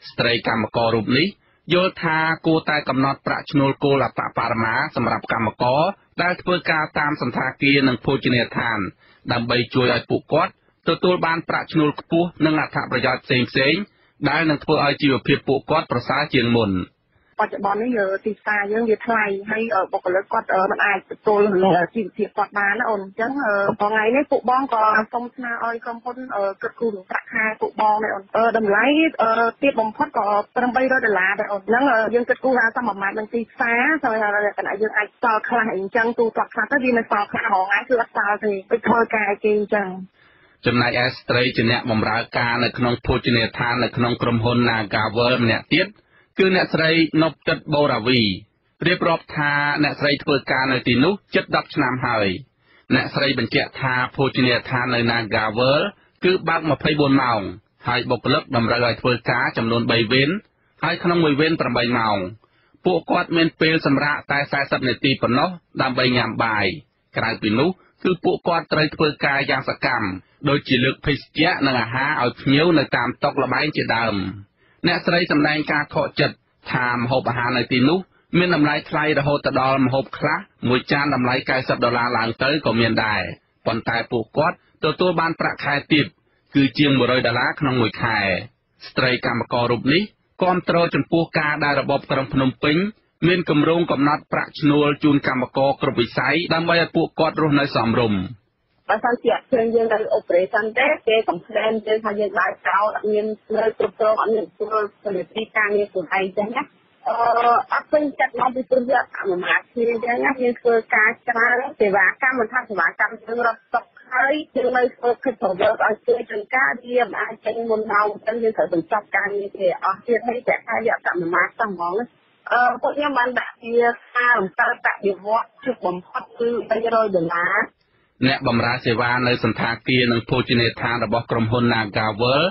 ស្ត្រីកម្មកររូបនេះយល់ថាគួរតែកំណត់ប្រាក់ឈ្នួលគោលអត្តបរមាសម្រាប់កម្មករដែលធ្វើការតាមសន្តាគារនិងភោជនីយដ្ឋានដើម្បីជួយឲ្យពួកគាត់ទទួលបានប្រាក់ឈ្នួលខ្ពស់និងអត្ថប្រយោជន៍ផ្សេងៗដែលនឹងធ្វើឲ្យជីវភាពពួកគាត់ប្រសើរជាងមុនបច្ចុប្បន្ននេះទីផ្សារយើងវាថ្លៃហើយបុគ្គលិកគាត់មិនអាចទទួលជីវភាពគាត់បានណាអូនអញ្ចឹងថ្ងៃនេះពួកបងក៏សូមស្នើឲ្យក្រុមហ៊ុនគិតគូរប្រាក់ខែពួកបងដែរអូនតម្លៃទាបបំផុតក៏$800ដែរអូនហ្នឹងយើងគិតគូរថាតាមប្រមាណនឹងទីផ្សារហើយគណៈយើងអាចសល់ខ្លះអញ្ចឹងទូទាត់ខ្លះទៅវានៅសល់ខ្លះរហងៃគឺអត់សល់ទេទៅធ្វើការគេអញ្ចឹងចំណែកឯស្ត្រីជាអ្នកបម្រើការនៅក្នុងភោជនីយដ្ឋាននៅក្នុងក្រុមហ៊ុន Nagavel ម្នាក់ទៀតគឺអ្នកស្រីណប់ចិត្តបូរ៉ាវីរៀបរាប់ថាអ្នកស្រីធ្វើការនៅទីនោះជិត10ឆ្នាំហើយអ្នកស្រីបញ្ជាក់ថាភោជនីយដ្ឋាននៅ Nagavel គឺបើក24ម៉ោងហើយបុគ្គលិកតម្រូវឲ្យធ្វើការចំនួន3វេនហើយក្នុងមួយវេន8ម៉ោងពួកគាត់មានពេលសម្រាកតែ40នាទីប៉ុណ្ណោះដើម្បីញ៉ាំបាយក្រៅពីនោះគឺពួកគាត់ត្រូវធ្វើការយ៉ាងសកម្មដូចជាលើកភេសជ្ជៈនិងអាហារឲ្យភ្ញៀវនៅតាមតុល្បែងជាដើមអ្នកស្រីសម្ដែងការខកចិត្តថាម្ហូបអាហារនៅទីនោះមានតម្លៃថ្លៃរហូតដល់ម្ហូបខ្លះមួយចានតម្លៃ$90ឡើងទៅក៏មានដែរប៉ុន្តែពួកគាត់ទទួលបានប្រាក់ខែទាបគឺជាង$100ក្នុងមួយខែស្ត្រីកម្មកររូបនេះគាំទ្រចំពោះការដែលរបបក្រុងភ្នំពេញមានគម្រោងកំណត់ប្រាក់ឈ្នួលជូនកម្មករគ្រប់វិស័យដើម្បីឲ្យពួកគាត់រស់នៅសមរម្យបើសិនជាអត់ឃើញយើងនៅអូបរេសិនទេគេកំភ្លែងយើងថាយើងដើរចោលអត់មាននៅគ្រប់គ្រងអត់មានធ្វើពលិទីការងារខ្លួនឯងចឹងណាអត់ពេញចិត្តមកពីព្រោះវាអនុមាតគ្នាចឹងណាយើងធ្វើការច្រើនសេវាកម្មមិនថាសេវាកម្មយើងរត់តុកហើយយើងនៅធ្វើគិតប្រវត្តិឲ្យជួយចង្ការវាមិនអាចចេញមុនម៉ោងចឹងយើងត្រូវបញ្ចប់ការងារគេអស់ទៀតហើយតែថាយកអនុមាតសោះហ្មងពួកខ្ញុំបានដាក់ជាការរំកើបដិវត្តជិះបំផុតគឺ$300អ្នកបម្រើសេវានៅសន្តាគារនិងភោជនីយដ្ឋានរបស់ក្រុមហ៊ុន Nagavel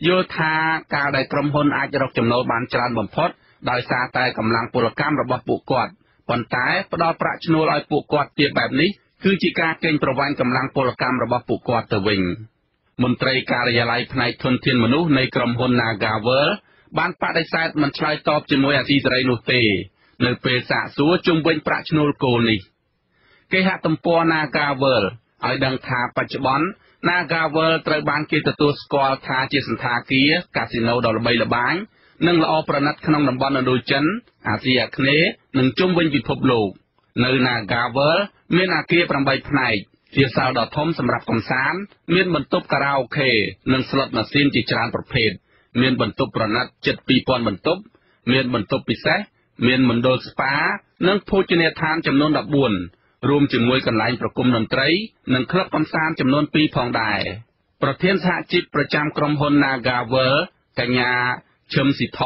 យល់ថាការដែលក្រុមហ៊ុនអាចរកចំណូលបានច្រើនបំផុតដោយសារតែកម្លាំងពលកម្មរបស់ពួកគាត់ប៉ុន្តែផ្ដល់ប្រាក់ឈ្នួលឲ្យពួកគាត់ទៀតបែបនេះគឺជាការកេងប្រវ័ញ្ចកម្លាំងពលកម្មរបស់ពួកគាត់ទៅវិញមន្ត្រីការិយាល័យផ្នែកធនធានមនុស្សនៃក្រុមហ៊ុន Nagavel បានបដិសេធមិនឆ្លើយតបជាមួយអាស៊ីសេរីនោះទេនៅពេលសាកសួរជុំវិញប្រាក់ឈ្នួលគោលនេះគេហទំព័រ Nagavel ឲ្យដឹងថាបច្ចុប្បន្ន Nagavel ត្រូវបានគេទទួលស្គាល់ថាជាសន្តាគារកាស៊ីណូដ៏ល្បីល្បាញនិងល្អប្រណិតក្នុងតំបន់ឥណ្ឌូចិនអាស៊ីអាគ្នេយ៍និងជុំវិញពិភពលោកនៅ Nagavel មានអគារ8ផ្នែកជាសាលដ៏ធំសម្រាប់កម្សាន្តមានបន្ទប់ខារ៉ាអូខេនិងស្លុតម៉ាស៊ីនជាច្រើនប្រភេទមានបន្ទប់ប្រណិតជិត2000បន្ទប់មានបន្ទប់ពិសេសមានមណ្ឌលស្ប៉ានិងភោជនីយដ្ឋានចំនួន14រួមជាមួយកន្លែងប្រគំតន្ត្រីនិងក្លឹបកម្សាន្តចំនួន2ផងដែរប្រធានសហជីពប្រចាំក្រុមហ៊ុន Nagavel កញ្ញាឈឹមស៊ីធ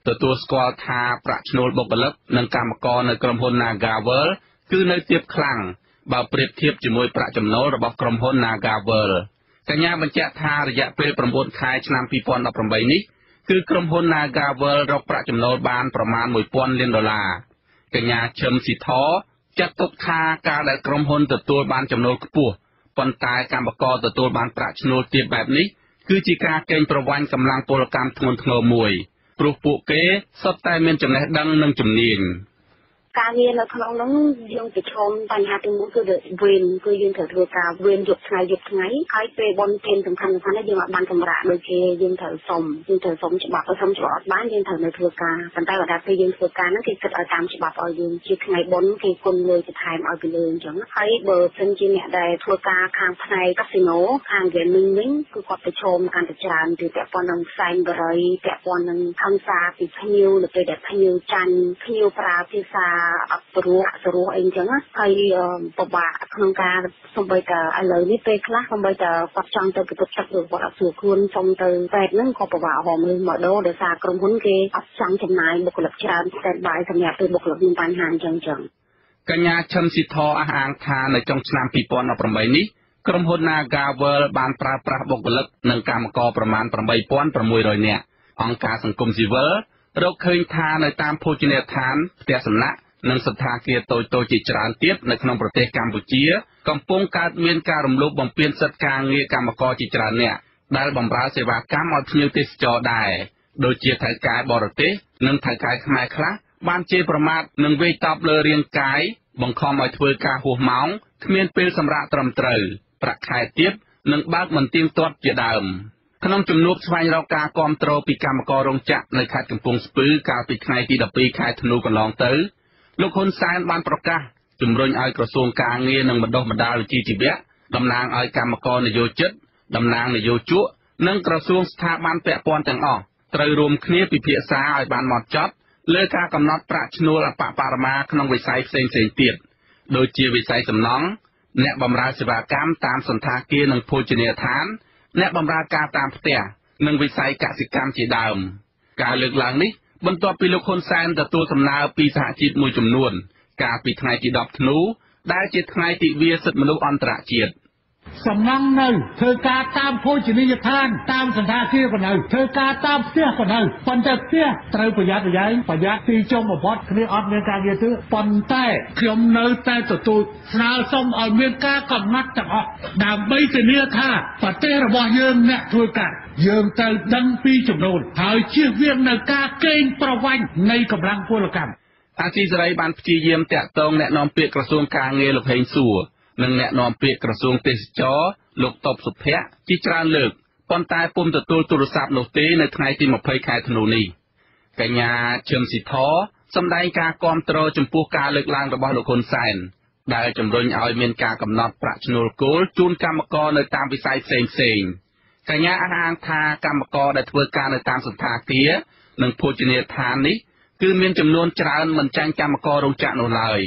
ទទួលស្គាល់ថាប្រាក់ឈ្នួលបុគ្គលិកនិងកម្មករនៅក្រុមហ៊ុន Nagavel គឺនៅទាបខ្លាំងបើប្រៀបធៀបជាមួយប្រាក់ចំណូលរបស់ក្រុមហ៊ុន Nagavel កញ្ញាបញ្ជាក់ថារយៈពេល9ខែឆ្នាំ2018នេះ គឺក្រុមហ៊ុន Nagavel រកប្រាក់ចំណូលបានប្រមាណ $1000 លាន កញ្ញាឈឹមស៊ីធចាត់ទុកថាការដែលក្រុមហ៊ុនទទួលបានចំណូលខ្ពស់ប៉ុន្តែកម្មករទទួលបានប្រាក់ឈ្នួលទាបបែបនេះគឺជាការកេងប្រវ័ញ្ចកម្លាំងពលកម្មធ្ងន់ធ្ងរមួយព្រោះពួកគេសុទ្ធតែមានចំណេះដឹងនិងជំនាញ ការងារនៅក្នុងនោះយើងប្រឈមបញ្ហាទីមួយគឺវេនគឺយើងត្រូវធ្វើការវេនយប់ថ្ងៃហើយពេលបនទានសំខាន់ៗនេះយើងអាចបានសម្រាប់ដូចជាយើងត្រូវសុំច្បាប់អត់បានយើងត្រូវនៅធ្វើការប៉ុន្តែដល់ពេលយើងធ្វើការហ្នឹងគេគិតឲ្យតាមច្បាប់ឲ្យយើងជាថ្ងៃបនគេគុណលុយបន្ថែមឲ្យពីលើអញ្ចឹងហើយបើសិនជាអ្នកដែលធ្វើការខាងផ្នែកកាស៊ីណូខាង gaming វិញគឺគាត់ប្រឈមកាន់តែច្រើនពីពាក់ព័ន្ធនឹងផ្សែងបរិយពាក់ព័ន្ធនឹងហិង្សាពីភ្ញៀវនៅពេលដែលភ្ញៀវចាញ់ភ្ញៀវប្រើភាសា អត់ព្រោះអីចឹងហើយពិបាកក្នុងការសំបីតែឥឡូវនេះពេលខ្លះសំបីតែគាត់ចង់ទៅពិភពទឹកឬគាត់អត់ស្រួលខ្លួនសុំទៅពេទ្យហ្នឹងក៏ពិបាកហមលើម៉ូដូដោយសារក្រុមហ៊ុនគេអត់ចង់ចំណាយបុគ្គលិកច្រើនតែបាយសម្រាប់ពេលបុគ្គលិកមានបញ្ហាអញ្ចឹងកញ្ញាឈឹមស៊ីធអះអាងថានៅចុងឆ្នាំ 2018 នេះក្រុមហ៊ុន Nagavel បានប្រើប្រាស់បុគ្គលិកនិងកម្មករប្រមាណ 8600 នាក់អង្គការសង្គមស៊ីវិលរកឃើញថានៅតាមភោជនីយដ្ឋានផ្ទះសំណាក់និងសណ្ឋាគារតូចៗជាច្រើនទៀតនៅក្នុងប្រទេសកម្ពុជាកំពុងកើតមានការរំលោភបំពានសិទ្ធិការងារកម្មករជាច្រើនអ្នកដែលបម្រើសេវាកម្មឲ្យភ្ញៀវទេសចរដែរដូចជាថៅកែបរទេសនិងថៅកែខ្មែរខ្លះបានជេរប្រមាថនិងវាយតប់លើរាងកាយបង្ខំឲ្យធ្វើការហួសម៉ោងគ្មានពេលសម្រាកត្រឹមត្រូវប្រាក់ខែទាបនិងបើកមិនទៀងទាត់ជាដើមក្នុងជំនួបស្វែងរកការគាំទ្រពីកម្មកររោងចក្រនៅខេត្តកំពង់ស្ពឺកាលពីថ្ងៃទី 12 ខែធ្នូកន្លងទៅលោកហ៊ុនសែនបានប្រកាសជំរុញឲ្យក្រសួងការងារនិងបណ្ដុះបណ្ដាលវិជ្ជាជីវៈតំណាងឲ្យកម្មករនយោជិតតំណាងនយោជកនិងក្រសួងស្ថាប័នពាក់ព័ន្ធទាំងអស់ត្រូវរួមគ្នាពិភាក្សាឲ្យបានហ្មត់ចត់លើការកំណត់ប្រាក់ឈ្នួលអបបរមាក្នុងវិស័យផ្សេងៗទៀតដូចជាវិស័យសំណង់អ្នកបម្រើសេវាកម្មតាមសណ្ឋាគារនិងភោជនីយដ្ឋានអ្នកបម្រើការតាមផ្ទះនិងវិស័យកសិកម្មជាដើមការលើកឡើងនេះបន្ទាប់ពីលោកហ៊ុនសែនទទួលសំណើពីសហជីពមួយចំនួនកាលពីថ្ងៃទី 10 ធ្នូដែលជាថ្ងៃទិវាសិទ្ធិមនុស្សអន្តរជាតិ សំណង់នៅធ្វើការតាមភោជនីយដ្ឋានតាមសណ្ឋាគារក៏នៅធ្វើការតាមផ្ទះក៏នៅប៉ុន្តែផ្ទះត្រូវប្រយ័ត្នទីចុងបំផុតគ្នាអត់មានការងារធ្វើប៉ុន្តែខ្ញុំនៅតែទទួលស្នើសុំឲ្យមានការកំណត់ទាំងអស់ដើម្បីធានាថាប្រទេសរបស់យើងអ្នកធ្វើការយើងត្រូវដឹងពីចំណូលហើយជៀសវាងនៅការកេងប្រវ័ញ្ចនៃកម្លាំងពលកម្មអាស៊ីសេរីបានព្យាយាមតាក់ទងអ្នកនាំពាក្យក្រសួងការងារលោកហេងសួរនិងអ្នកនាំពាក្យក្រសួងទេសចរលោកតបសុភ័ក្រជាច្រើនលើកប៉ុន្តែពុំទទួលទូរស័ព្ទនោះទេនៅថ្ងៃទី 20 ខែធ្នូនេះកញ្ញាឈឹមស៊ីធសម្ដែងការគាំទ្រចំពោះការលើកឡើងរបស់លោកហ៊ុនសែនដែលជំរុញឲ្យមានការកំណត់ប្រាក់ឈ្នួលគោលជូនកម្មករនៅតាមវិស័យផ្សេងៗកញ្ញាអះអាងថាកម្មករដែលធ្វើការនៅតាមសណ្ឋាគារនិងភោជនីយដ្ឋាននេះគឺមានចំនួនច្រើនមិនចាញ់កម្មកររោងចក្រនោះឡើយ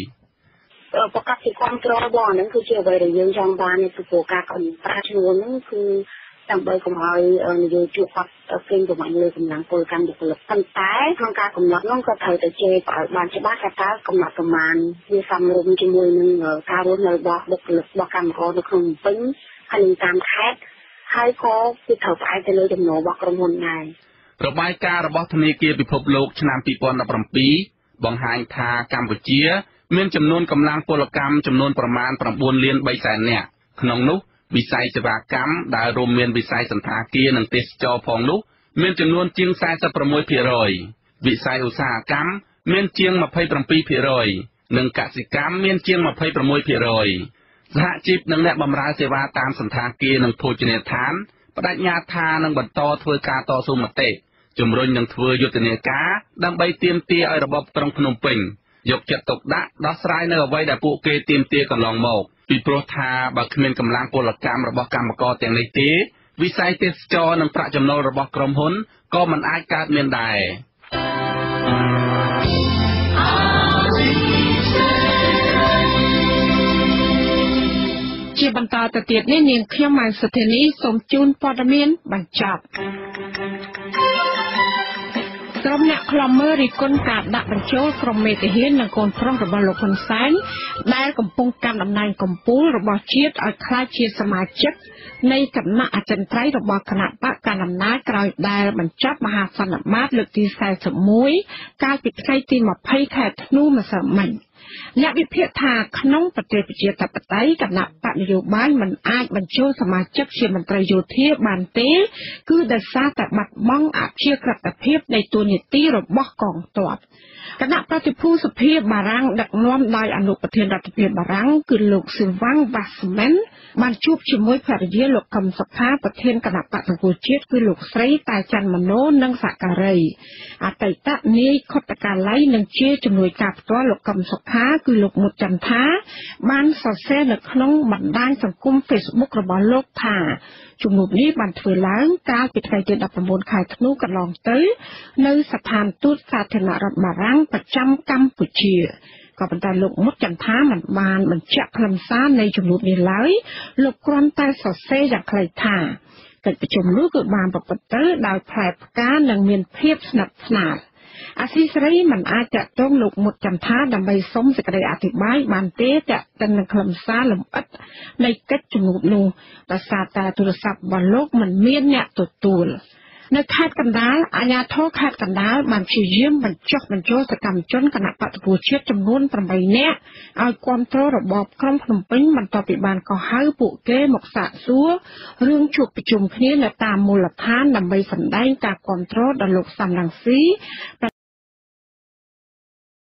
ប្រកាសពីគ្រប់គ្រងរបស់ហ្នឹងគឺជាអ្វីដែលយើងចង់បានពីព្រោះការកំណត់ប្រាក់ឈ្នួលហ្នឹងគឺដើម្បីកុំឲ្យនយោជកគាត់ពេញប្រមាណលើកម្លាំងពលកម្មបុគ្គលិកប៉ុន្តែក្នុងការកំណត់ហ្នឹងក៏ត្រូវតែជេរឲ្យបានច្បាស់ថាតើកំណត់ប្រមាណវាសមរម្យជាមួយនឹងការរស់នៅរបស់បុគ្គលិករបស់កម្មករនៅក្នុងពេញហើយនឹងតាមខេត្តហើយក៏គឺត្រូវផ្អែកទៅលើចំណូលរបស់ក្រុមហ៊ុនដែររបាយការណ៍របស់ធនាគារពិភពលោកឆ្នាំ 2017 បង្ហាញថាកម្ពុជាមានចំនួនកម្លាំងពលកម្មចំនួនប្រមាណ 9 លាន 3 សែននាក់ក្នុងនោះវិស័យសេវាកម្មដែលរួមមានវិស័យសណ្ឋាគារនិងទេសចរផងនោះមានចំនួនជាង 46% វិស័យឧស្សាហកម្មមានជាង 27% និងកសិកម្មមានជាង 26% សហជីពនិងអ្នកបម្រើសេវាតាមសណ្ឋាគារនិងភោជនីយដ្ឋានបដិញ្ញាថានឹងបន្តធ្វើការតស៊ូមតិជំរុញនឹងធ្វើយុទ្ធនាការដើម្បីទាមទារឲ្យរបបក្រុងភ្នំពេញយកចិត្តទុកដាក់ដោះស្រាយនៅអ្វីដែលពួកគេទាមទារកន្លងមកពីព្រោះថាបើគ្មានកម្លាំងពលកម្មរបស់កម្មករទាំងនេះទេវិស័យទេសចរនិងប្រាក់ចំណូលរបស់ក្រុមហ៊ុនក៏មិនអាចកើតមានដែរជាបន្តទៅទៀតនេះនាងខ្ញុំម៉ែនសុធានីសូមជូនព័ត៌មានបញ្ចប់ ក្រុមអ្នកខ្លំមើលរិះគន់ការដាក់បញ្ចូលក្រុមមេតាហាននិងកូនប្រុសរបស់លោកហ៊ុនសែនដែលកំពុងកាន់តំណែងកំពូលរបស់ជាតិឲ្យក្លាយជាសមាជិកនៃគណៈអចិន្ត្រៃយ៍របស់គណៈបកកណ្ដាលអំណាចក្រោយដែលបញ្ចប់មហាសន្និបាតលើកទី41កាលពីថ្ងៃទី20ខែធ្នូម្សិលមិញអ្នកវិភាគថាក្នុងប្រទេសប្រជាធិបតេយ្យគណៈបកនយោបាយមិនអាចបញ្ចូលសមាជិកជាមន្ត្រីយោធាបានទេគឺដោយសារតែបាត់បង់អព្យាក្រឹតភាពនៃតួនាទីរបស់កងទ័ពគណៈប្រតិភូសភាបារាំងដឹកនាំដោយអនុប្រធានរដ្ឋាភិបាលបារាំងគឺលោកស៊ីវ៉ាំងវ៉ាសមែនបានជួបជាមួយភរិយាលោកកឹមសុខាប្រធានគណៈបកសង្គ្រោះជាតិគឺលោកស្រីតែច័ន្ទមនោនិងសការីអតីតនាយខុទ្ទកាល័យនិងជាជំនួយការផ្ទាល់លោកកឹមសុខាគឺលោកមុតចន្ទថាបានសរសេរនៅក្នុងបណ្ដាញសង្គម Facebook របស់លោកថាជំនួបនេះបានធ្វើឡើងកាលពីថ្ងៃទី19ខែធ្នូកន្លងទៅនៅស្ថានទូតសាធារណរដ្ឋបារាំងប្រចាំកម្ពុជាក៏ប៉ុន្តែលោកមុតចន្ទថាមិនបានបញ្ជាក់ខ្លឹមសារនៃជំនួបនេះឡើយលោកគ្រាន់តែសរសេរយ៉ាងខ្លីថាកិច្ចប្រជុំនោះគឺបានប្រព្រឹត្តទៅដោយផ្លែផ្កានិងមានភាពស្និទ្ធស្នាលអាស៊ីសេរីមិនអាចតាក់ទងលោកមុតចន្ទថាដើម្បីសុំសេចក្តីអធិប្បាយបានទេតាក់ទងនឹងខ្លឹមសារលម្អិតនៃកិច្ចជំនួបនោះដោយសារតែទូរស័ព្ទរបស់លោកមិនមានអ្នកទទួលនៅខេត្តកណ្ដាលអាជ្ញាធរខេត្តកណ្ដាលបានព្យាយាមបញ្ចុះបញ្ចូលសកម្មជនគណៈបក្សប្រជាជាតិចំនួន8នាក់ឲ្យគាំទ្ររបបក្រុងភ្នំពេញបន្ទាប់ពីបានកោះហៅពួកគេមកសាកសួររឿងជួបប្រជុំគ្នានៅតាមមូលដ្ឋានដើម្បីសម្ដែងការគាំទ្រដល់លោកសំរងស៊ី